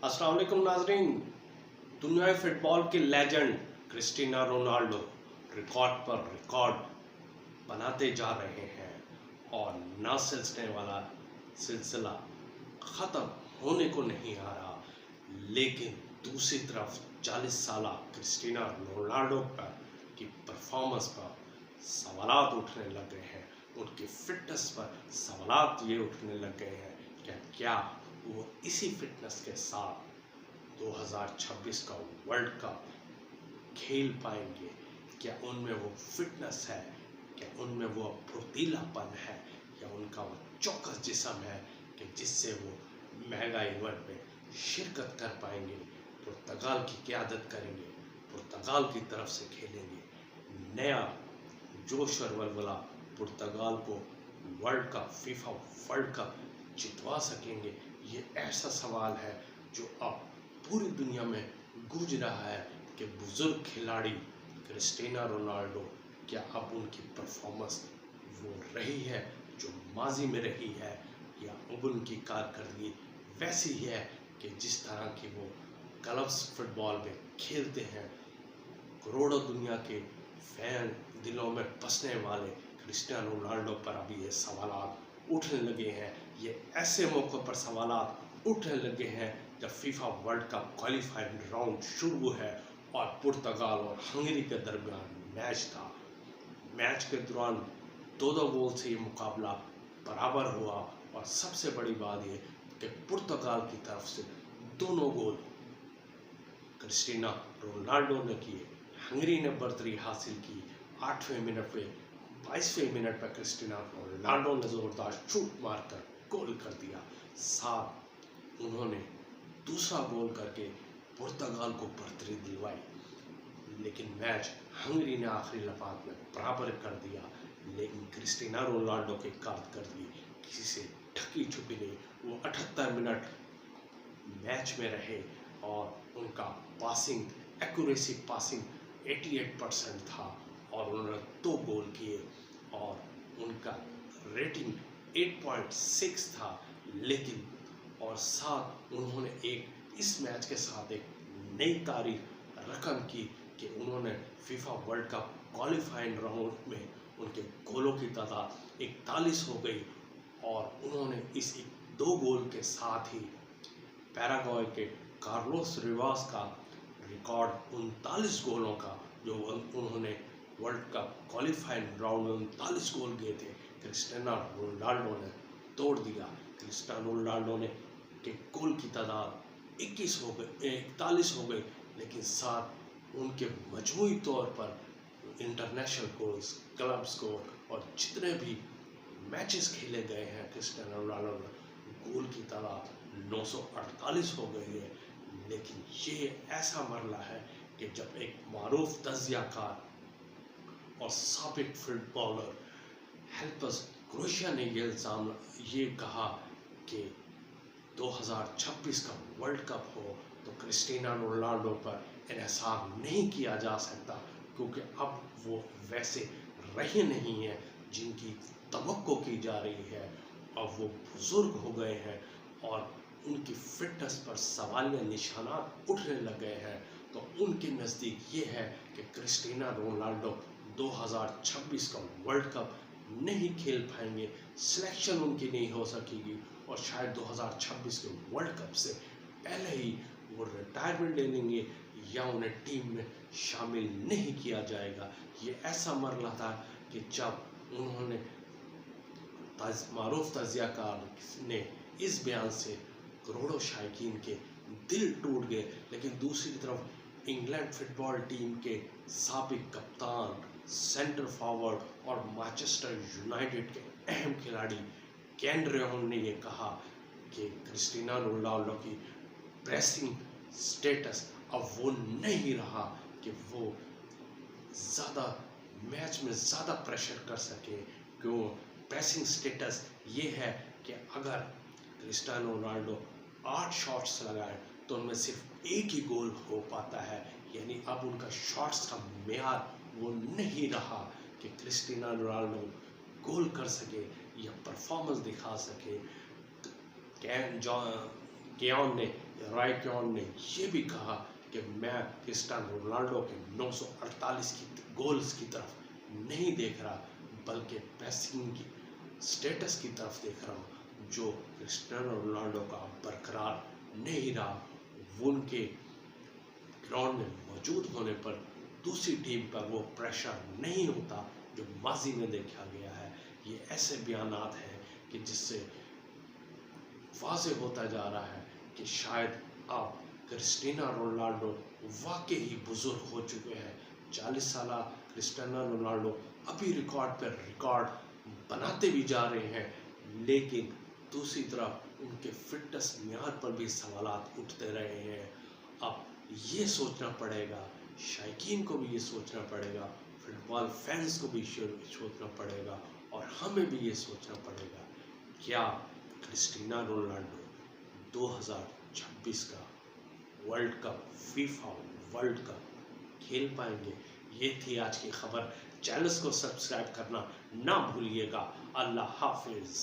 अस्सलाम वालेकुम नाजरीन। दुनिया फुटबॉल के लेजेंड क्रिस्टियानो रोनाल्डो रिकॉर्ड पर रिकॉर्ड बनाते जा रहे हैं और ना सिलसिले वाला सिलसिला ख़त्म होने को नहीं आ रहा। लेकिन दूसरी तरफ 40 साल क्रिस्टियानो रोनाल्डो पर की परफॉर्मेंस पर सवालात उठने लग गए हैं। उनकी फिटनेस पर सवालात ये उठने लग गए हैं कि क्या वो इसी फिटनेस के साथ 2026 का वर्ल्ड कप खेल पाएंगे। क्या उनमें वो फिटनेस है, क्या उनमें वो फुर्तीलापन है, या उनका वो चौकस जिस्म है कि जिससे वो मेगा इवेंट में शिरकत कर पाएंगे, पुर्तगाल की क़यादत करेंगे, पुर्तगाल की तरफ से खेलेंगे, नया जोश और वलवला पुर्तगाल को world cup FIFA world cup जितवा सकेंगे। ये ऐसा सवाल है जो अब पूरी दुनिया में गूंज रहा है कि बुजुर्ग खिलाड़ी क्रिस्टियानो रोनाल्डो क्या अब उनकी परफॉर्मेंस वो रही है जो माजी में रही है, या अब उनकी कारकर्दगी वैसी ही है कि जिस तरह की वो क्लब्स फुटबॉल में खेलते हैं। करोड़ों दुनिया के फैन दिलों में बसने वाले क्रिस्टियानो रोनाल्डो पर अभी ये सवालात उठने लगे हैं। ये ऐसे मौक़ों पर सवालात उठने लगे हैं जब FIFA world cup qualifying round शुरू है और पुर्तगाल और हंगरी के दरमियान मैच था। मैच के दौरान 2-2 गोल से ये मुकाबला बराबर हुआ और सबसे बड़ी बात ये कि पुर्तगाल की तरफ से दोनों गोल क्रिस्टियानो रोनाल्डो ने किए। हंगरी ने बढ़तरी हासिल की 8वें मिनट पे 22वें मिनट पर क्रिस्टियानो रोनाल्डो ने ज़ोरदार शूट मारकर गोल कर दिया। साथ उन्होंने दूसरा गोल करके पुर्तगाल को बढ़तरी दिलवाई। लेकिन मैच हंगरी ने आखिरी लम्हात में बराबर कर दिया। लेकिन क्रिस्टियानो रोनाल्डो की कारकर्दगी किसी से ढकी छुपी नहीं। वो 78 मिनट मैच में रहे और उनका पासिंग एक्यूरेसी पासिंग 88% था और उन्होंने 2 गोल किए और उनका रेटिंग 8.6 था। लेकिन और साथ उन्होंने इस मैच के साथ एक नई तारीख रकम की कि उन्होंने FIFA world cup qualifying round में उनके गोलों की तादाद 41 हो गई और उन्होंने इस 2 गोल के साथ ही पैराग्वे के कार्लोस रिवास का रिकॉर्ड 39 गोलों का जो उन्होंने वर्ल्ड कप क्वालिफाइंग राउंड में 39 गोल गए थे, क्रिस्टियानो रोनाल्डो ने तोड़ दिया। क्रिस्टियानो रोनाल्डो ने के गोल की तादाद 41 हो गई 41 हो गई, लेकिन साथ उनके मजमूई तौर पर इंटरनेशनल गोल्स, क्लब स्कोर और जितने भी मैचेस खेले गए हैं क्रिस्टियानो रोनाल्डो ने गोल की तादाद 948 हो गई है। लेकिन ये ऐसा मरला है कि जब एक मारूफ तजियाकार और साबिक फुटबॉलर हेल्पस क्रोएशिया ने ये कहा कि 2026 का वर्ल्ड कप हो तो क्रिस्टियानो रोनाल्डो पर इन्हिसार नहीं किया जा सकता, क्योंकि अब वो वैसे रहे नहीं हैं जिनकी तवक्को की जा रही है। अब वो बुजुर्ग हो गए हैं और उनकी फिटनेस पर सवालिया निशानात उठने लग गए हैं। तो उनके नज़दीक ये है कि क्रिस्टियानो रोनाल्डो 2026 का वर्ल्ड कप नहीं खेल पाएंगे, सिलेक्शन उनकी नहीं हो सकेगी और शायद 2026 के वर्ल्ड कप से पहले ही वो रिटायरमेंट ले लेंगे या उन्हें टीम में शामिल नहीं किया जाएगा। ये ऐसा मरला था कि जब उन्होंने मारूफ तजियाकार ने इस बयान से करोड़ों शायकीन के दिल टूट गए। लेकिन दूसरी तरफ इंग्लैंड फुटबॉल टीम के साबिक कप्तान, सेंटर फॉरवर्ड और मैनचेस्टर यूनाइटेड के अहम खिलाड़ी केन रेहन ने ये कहा कि क्रिस्टियानो रोनाल्डो की प्रेसिंग स्टेटस अब वो नहीं रहा कि वो ज़्यादा मैच में ज़्यादा प्रेशर कर सके। क्यों प्रेसिंग स्टेटस ये है कि अगर क्रिस्टियानो रोनाल्डो 8 शॉट्स लगाए तो उनमें सिर्फ एक ही गोल हो पाता है। यानी अब उनका शॉट्स का मेयार वो नहीं रहा कि क्रिस्टियानो रोनाल्डो गोल कर सके या परफॉर्मेंस दिखा सके। केन ने रायकोन ने ये भी कहा कि मैं क्रिस्टियानो रोनाल्डो के 948 की गोल्स की तरफ नहीं देख रहा, बल्कि पैसिंग की स्टेटस की तरफ देख रहा हूँ, जो क्रिस्टियानो रोनाल्डो का बरकरार नहीं रहा। वो उनके ग्राउंड में मौजूद होने पर दूसरी टीम पर वो प्रेशर नहीं होता जो माजी में देखा गया है। ये ऐसे बयानात हैं कि जिससे वाज़ेह होता जा रहा है कि शायद अब क्रिस्टियानो रोनाल्डो वाकई ही बुजुर्ग हो चुके हैं। 40 साल क्रिस्टियानो रोनाल्डो अभी रिकॉर्ड पर रिकॉर्ड बनाते भी जा रहे हैं, लेकिन दूसरी तरफ उनके फिटनेस म्यार पर भी सवालात उठते रहे हैं। अब ये सोचना पड़ेगा, शायकीन को भी ये सोचना पड़ेगा, फुटबॉल फैंस को भी सोचना पड़ेगा, और हमें भी ये सोचना पड़ेगा, क्या क्रिस्टियानो रोनाल्डो 2026 का world cup, FIFA world cup खेल पाएंगे? ये थी आज की खबर। चैनल को सब्सक्राइब करना ना भूलिएगा। अल्लाह हाफिज़।